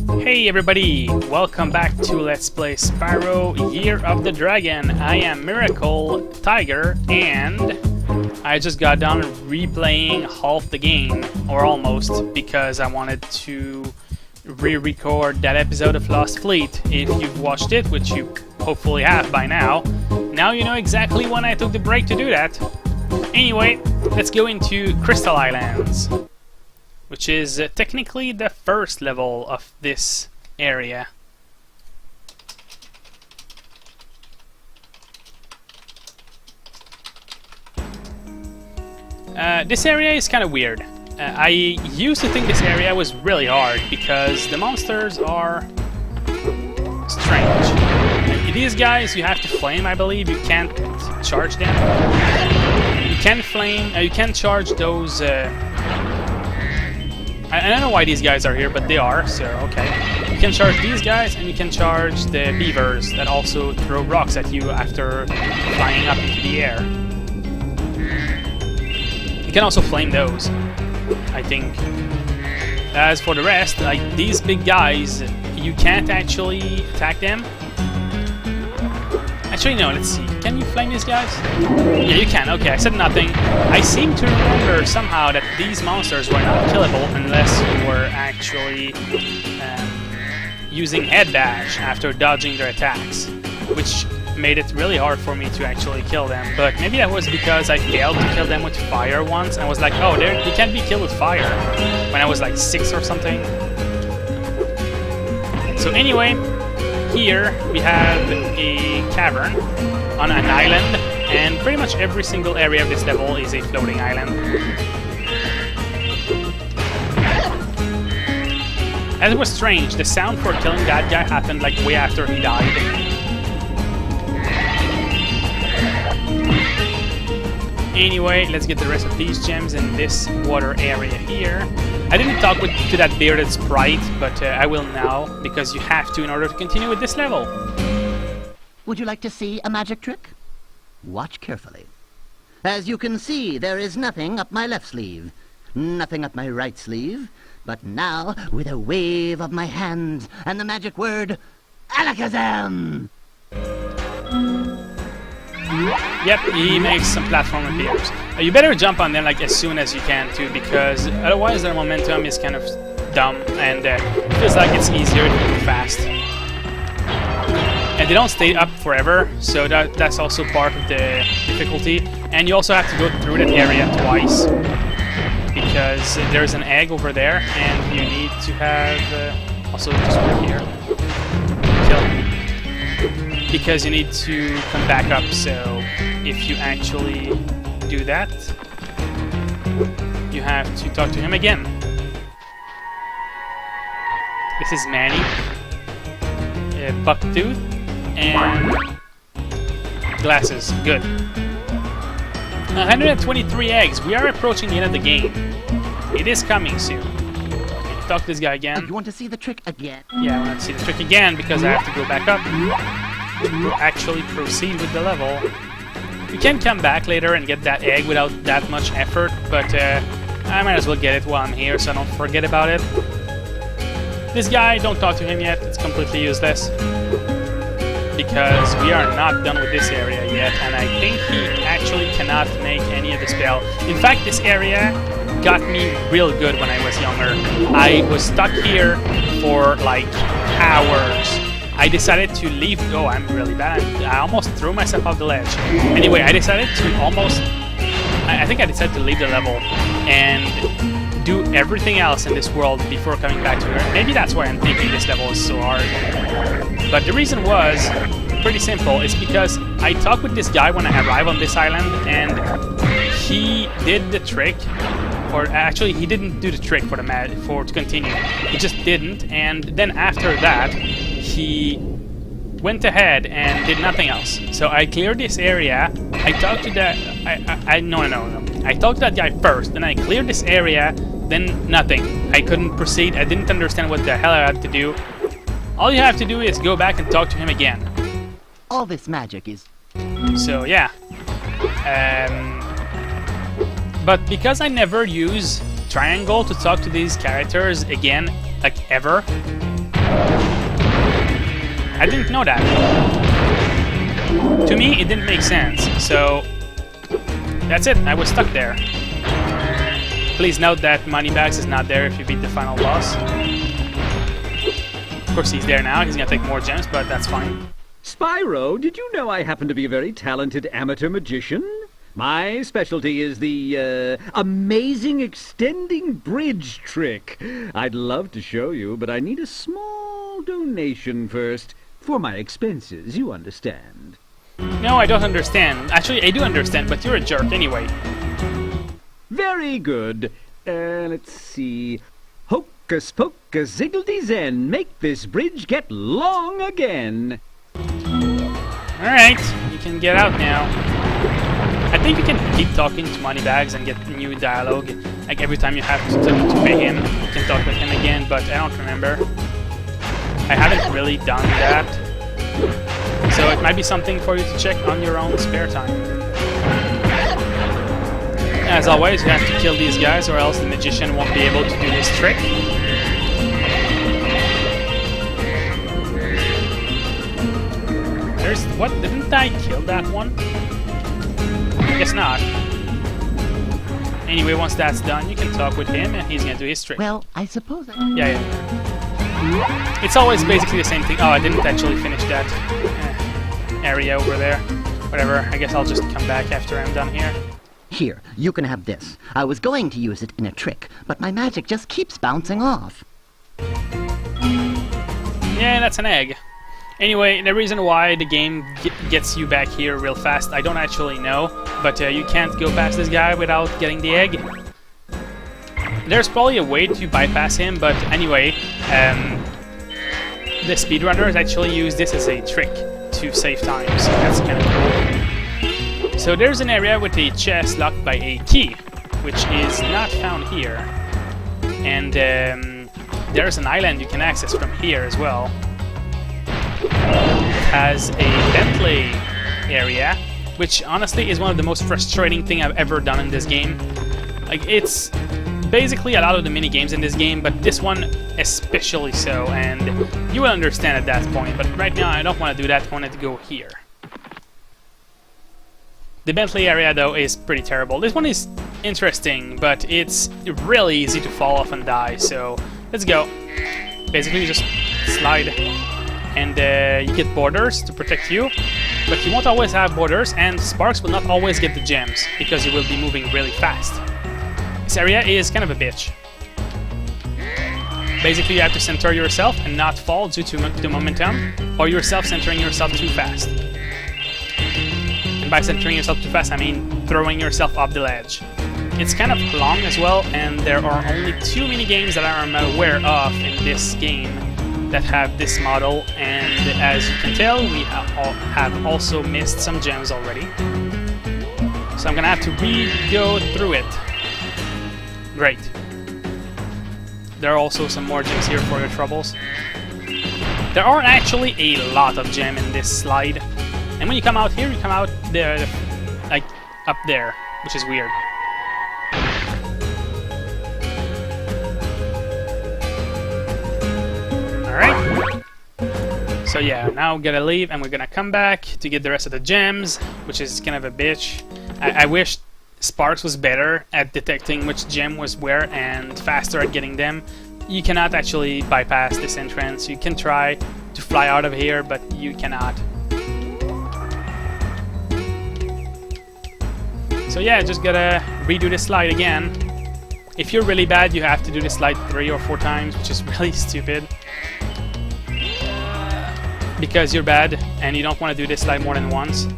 Hey everybody, welcome back to Let's Play Spyro Year of the Dragon. I am Miracle Tiger and I just got done replaying half the game, or almost, because I wanted to re-record that episode of Lost Fleet. If you've watched it, which you hopefully have by now you know exactly when I took the break to do that. Anyway, let's go into Crystal Islands, which is technically the first level of this area. This area is kind of weird. I used to think this area was really hard because the monsters are strange. These guys you have to flame, I believe. You can't charge them. You can flame. You can charge those. I don't know why these guys are here, but they are, so okay. You can charge these guys, and you can charge the beavers that also throw rocks at you after flying up into the air. You can also flame those, I think. As for the rest, like these big guys, you can't actually attack them. Actually, no, let's see. Can you flame these guys? Yeah, you can. Okay, I said nothing. I seem to remember somehow that these monsters were not killable unless you were actually using head dash after dodging their attacks, which made it really hard for me to actually kill them. But maybe that was because I failed to kill them with fire once, and I was like, oh, they can't be killed with fire, when I was like 6 or something. So anyway, here we have a cavern on an island, and pretty much every single area of this level is a floating island. And it was strange, the sound for killing that guy happened like way after he died. Anyway, let's get the rest of these gems in this water area here. I didn't talk to that bearded sprite, but I will now, because you have to in order to continue with this level. Would you like to see a magic trick? Watch carefully. As you can see, there is nothing up my left sleeve, nothing up my right sleeve, but now, with a wave of my hand and the magic word, Alakazam! Yep, he makes some platform appears. You better jump on them like as soon as you can too, because otherwise their momentum is kind of dumb, and it feels like it's easier to move fast. And they don't stay up forever, so that's also part of the difficulty. And you also have to go through that area twice, because there's an egg over there, and you need to have also just over here. Kill. Because you need to come back up, so if you actually do that, you have to talk to him again. This is Manny, Bucktooth, and glasses. Good. 123 eggs. We are approaching the end of the game. It is coming soon. Talk to this guy again. You want to see the trick again? Yeah, I want to see the trick again because I have to go back up to actually proceed with the level. You can come back later and get that egg without that much effort, but I might as well get it while I'm here so I don't forget about it. This guy, don't talk to him yet, it's completely useless, because we are not done with this area yet, and I think he actually cannot make any of the spell. In fact, this area got me real good when I was younger. I was stuck here for like hours. I decided to leave. Oh, I'm really bad. I almost threw myself off the ledge. Anyway, I decided to almost... I think I decided to leave the level and do everything else in this world before coming back to her. Maybe that's why I'm thinking this level is so hard. But the reason was pretty simple. It's because I talked with this guy when I arrived on this island, and he did the trick. Or actually, he didn't do the trick for to continue. He just didn't, and then after that, he went ahead and did nothing else. So I cleared this area. I talked to that. No. I talked to that guy first, then I cleared this area. Then nothing. I couldn't proceed. I didn't understand what the hell I had to do. All you have to do is go back and talk to him again. All this magic is... So yeah. But because I never use triangle to talk to these characters again, like ever, I didn't know that. To me, it didn't make sense, so that's it, I was stuck there. Please note that Moneybags is not there if you beat the final boss. Of course he's there now, he's gonna take more gems, but that's fine. Spyro, did you know I happen to be a very talented amateur magician? My specialty is the, amazing extending bridge trick. I'd love to show you, but I need a small donation first. For my expenses, you understand. No, I don't understand. Actually, I do understand, but you're a jerk anyway. Very good. Let's see. Hocus pocus ziggledy zen, make this bridge get long again. Alright, you can get out now. I think you can keep talking to Moneybags and get new dialogue. Like every time you have to pay him, you can talk with him again, but I don't remember. I haven't really done that. So it might be something for you to check on your own spare time. As always, you have to kill these guys or else the magician won't be able to do his trick. There's... what? Didn't I kill that one? Guess not. Anyway, once that's done, you can talk with him and he's gonna do his trick. Well, I suppose Yeah. It's always basically the same thing. Oh, I didn't actually finish that area over there. Whatever, I guess I'll just come back after I'm done here. Here, you can have this. I was going to use it in a trick, but my magic just keeps bouncing off. Yeah, that's an egg. Anyway, the reason why the game gets you back here real fast, I don't actually know, but you can't go past this guy without getting the egg. There's probably a way to bypass him, but anyway, the speedrunners actually use this as a trick to save time, so that's kind of cool. So there's an area with a chest locked by a key, which is not found here. And there's an island you can access from here as well. It has a Bentley area, which honestly is one of the most frustrating thing I've ever done in this game. Like, it's basically a lot of the mini games in this game, but this one especially so, and you will understand at that point, but right now I don't want to do that, I want to go here. The Bentley area though is pretty terrible. This one is interesting, but it's really easy to fall off and die, so let's go. Basically you just slide, and you get borders to protect you, but you won't always have borders, and Sparks will not always get the gems, because you will be moving really fast. This area is kind of a bitch. Basically, you have to center yourself and not fall due to the momentum, or you're self-centering yourself too fast. And by centering yourself too fast, I mean throwing yourself off the ledge. It's kind of long as well, and there are only 2 mini games that I'm aware of in this game that have this model, and as you can tell, we have also missed some gems already. So I'm gonna have to re-go through it. Great. There are also some more gems here for your troubles. There are actually a lot of gem in this slide. And when you come out here, you come out there, like up there, which is weird. Alright. So yeah, now we're gonna leave and we're gonna come back to get the rest of the gems, which is kind of a bitch. I wish Sparks was better at detecting which gem was where and faster at getting them. You cannot actually bypass this entrance. You can try to fly out of here, but you cannot. So yeah, just gotta redo this slide again. If you're really bad, you have to do this slide 3 or 4 times, which is really stupid. Because you're bad and you don't want to do this slide more than once.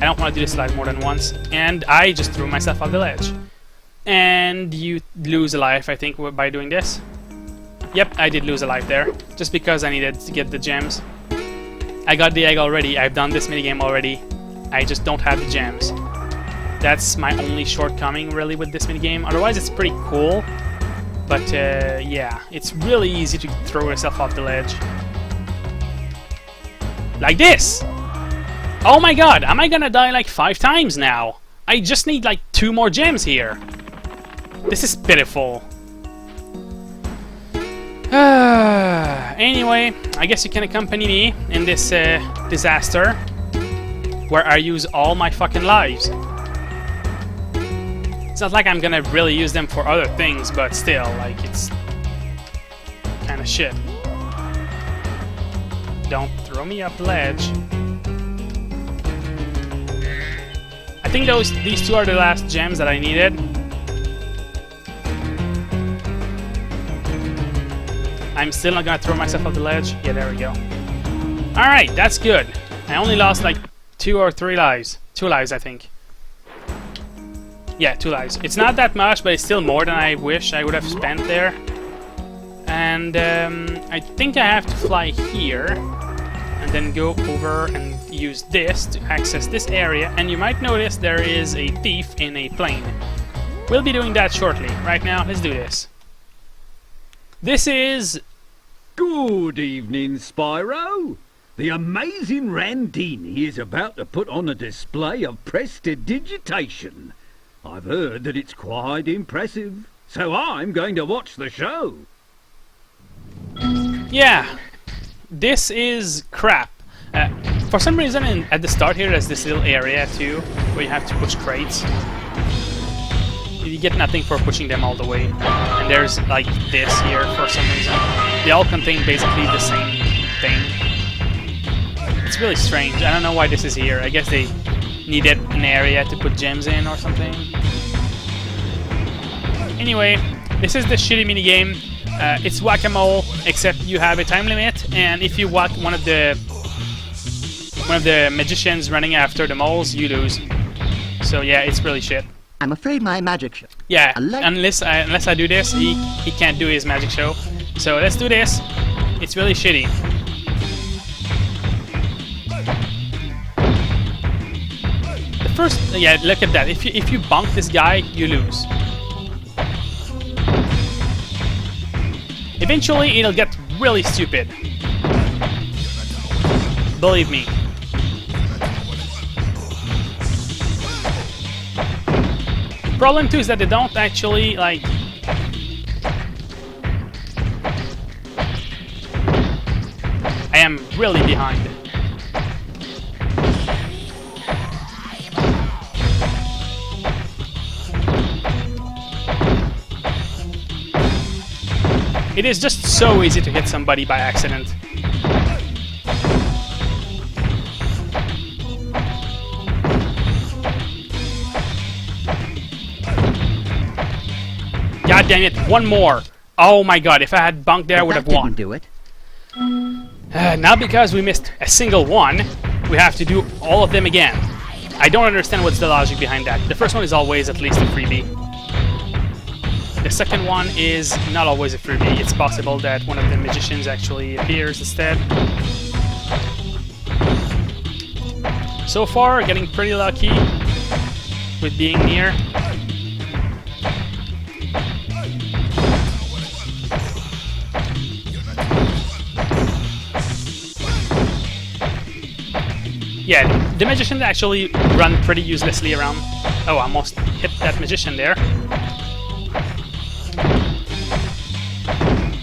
I don't want to do this slide more than once, and I just threw myself off the ledge. And you lose a life, I think, by doing this. Yep, I did lose a life there, just because I needed to get the gems. I got the egg already, I've done this minigame already, I just don't have the gems. That's my only shortcoming, really, with this minigame. Otherwise, it's pretty cool, but yeah, it's really easy to throw yourself off the ledge. Like this! Oh my god, am I gonna die like 5 times now? I just need like 2 more gems here. This is pitiful. Anyway, I guess you can accompany me in this disaster where I use all my fucking lives. It's not like I'm gonna really use them for other things, but still, like, it's kind of shit. Don't throw me up the ledge. I think these two are the last gems that I needed. I'm still not gonna throw myself off the ledge. Yeah, there we go. Alright, that's good. I only lost like 2 or 3 lives. 2 lives, I think. Yeah, 2 lives. It's not that much, but it's still more than I wish I would have spent there. And I think I have to fly here and then go over and use this to access this area. And you might notice there is a thief in a plane. We'll be doing that shortly. Right now, let's do this. This is... Good evening, Spyro. The amazing Randini is about to put on a display of prestidigitation. I've heard that it's quite impressive, so I'm going to watch the show. Yeah, this is crap. For some reason, at the start here, there's this little area too, where you have to push crates. You get nothing for pushing them all the way. And there's like this here for some reason. They all contain basically the same thing. It's really strange. I don't know why this is here. I guess they needed an area to put gems in or something. Anyway, this is the shitty minigame. It's whack-a-mole, except you have a time limit, and if you whack one of the magicians running after the moles, you lose. So yeah, it's really shit. I'm afraid my magic show. Yeah, unless I do this, he can't do his magic show. So let's do this. It's really shitty. The first, yeah, look at that. If you bonk this guy, you lose. Eventually, it'll get really stupid. Believe me. Problem too is that they don't actually, like... I am really behind. It is just so easy to hit somebody by accident. God damn it, one more! Oh my god, if I had bunked there, I would have won. Didn't do it. Now because we missed a single one, we have to do all of them again. I don't understand what's the logic behind that. The first one is always at least a freebie. The second one is not always a freebie. It's possible that one of the magicians actually appears instead. So far, getting pretty lucky with being near. Yeah, the magicians actually run pretty uselessly around. Oh, I almost hit that magician there.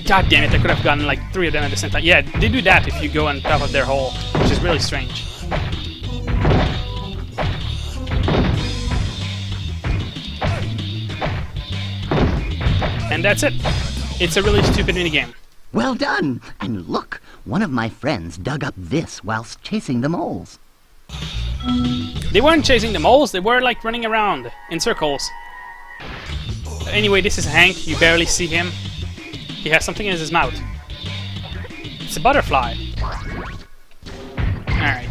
God damn it, I could have gotten like 3 of them at the same time. Yeah, they do that if you go on top of their hole, which is really strange. And that's it. It's a really stupid minigame. Well done! And look, one of my friends dug up this whilst chasing the moles. They weren't chasing the moles, they were like running around in circles. Anyway, this is Hank, you barely see him. He has something in his mouth. It's a butterfly. Alright,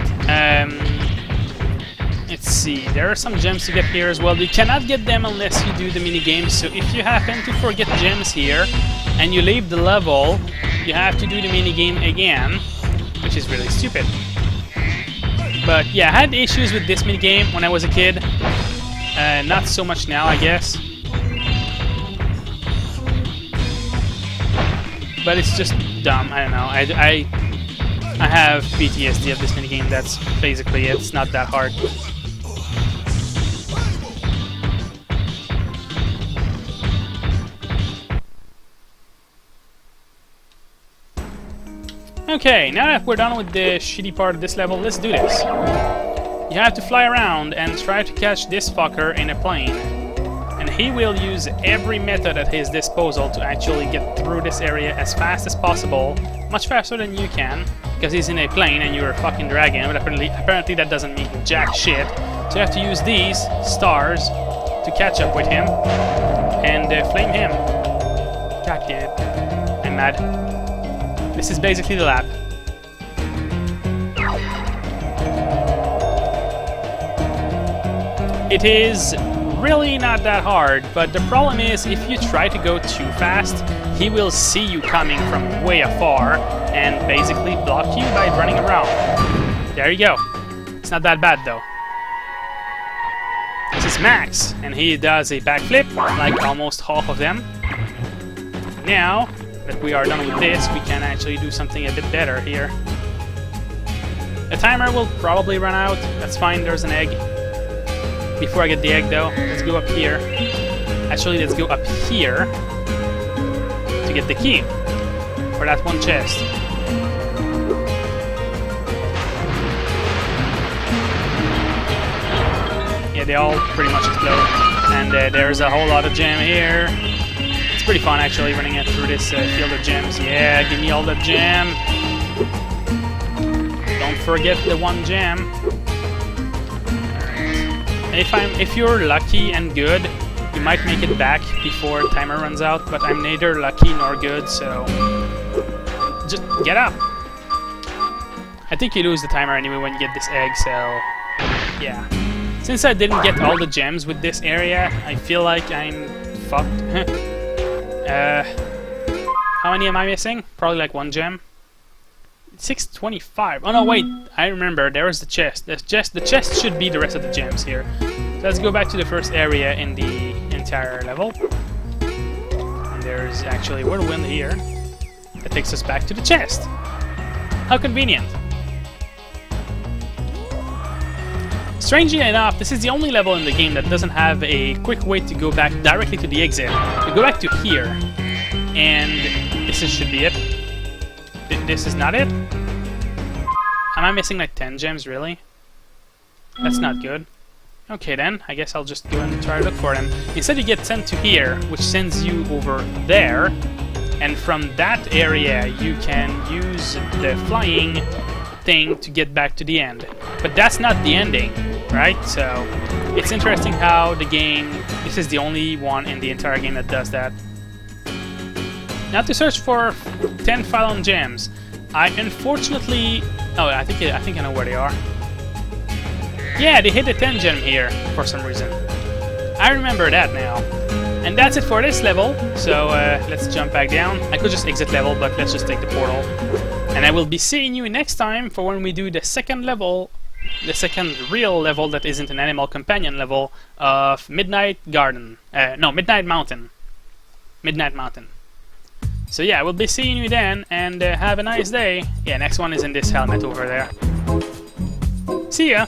let's see, there are some gems to get here as well. You cannot get them unless you do the minigame, so if you happen to forget gems here, and you leave the level, you have to do the minigame again, which is really stupid. But yeah, I had issues with this minigame when I was a kid. Not so much now, I guess. But it's just dumb, I don't know. I have PTSD of this minigame, that's basically it. It's not that hard. Okay, now that we're done with the shitty part of this level, let's do this. You have to fly around and try to catch this fucker in a plane. And he will use every method at his disposal to actually get through this area as fast as possible. Much faster than you can, because he's in a plane and you're a fucking dragon, but apparently that doesn't mean jack shit. So you have to use these stars to catch up with him and flame him. God damn it. I'm mad. This is basically the lap. It is really not that hard, but the problem is if you try to go too fast, he will see you coming from way afar and basically block you by running around. There you go. It's not that bad though. This is Max, and he does a backflip, like almost half of them. Now that we are done with this, we can actually do something a bit better here. The timer will probably run out. That's fine, there's an egg. Before I get the egg though, let's go up here. Actually, let's go up here to get the key for that one chest. Yeah, they all pretty much explode. And there's a whole lot of gem here. It's pretty fun actually running it through this field of gems. Yeah, give me all the gem. Don't forget the one gem. If you're lucky and good, you might make it back before timer runs out, but I'm neither lucky nor good, so just get up. I think you lose the timer anyway when you get this egg, so yeah. Since I didn't get all the gems with this area, I feel like I'm fucked. How many am I missing? Probably like one gem. 625. Oh no, wait. I remember. There is the chest. The chest should be the rest of the gems here. So let's go back to the first area in the entire level. And there's actually a whirlwind here. That takes us back to the chest. How convenient. Strangely enough, this is the only level in the game that doesn't have a quick way to go back directly to the exit. You go back to here. And this should be it. This is not it? Am I missing like 10 gems, really? That's not good. Okay then, I guess I'll just go and try to look for them. Instead you get sent to here, which sends you over there. And from that area you can use the flying thing to get back to the end. But that's not the ending, right? So it's interesting how the game, this is the only one in the entire game that does that. Now to search for 10 Phylon gems. I unfortunately... Oh, I think I know where they are. Yeah, they hit the 10 gem here for some reason. I remember that now. And that's it for this level. So let's jump back down. I could just exit level, but let's just take the portal. And I will be seeing you next time for when we do the second level, the second real level that isn't an animal companion level of Midnight Garden. No, Midnight Mountain. Midnight Mountain. So yeah, we'll be seeing you then, and have a nice day. Yeah, next one is in this helmet over there. See ya!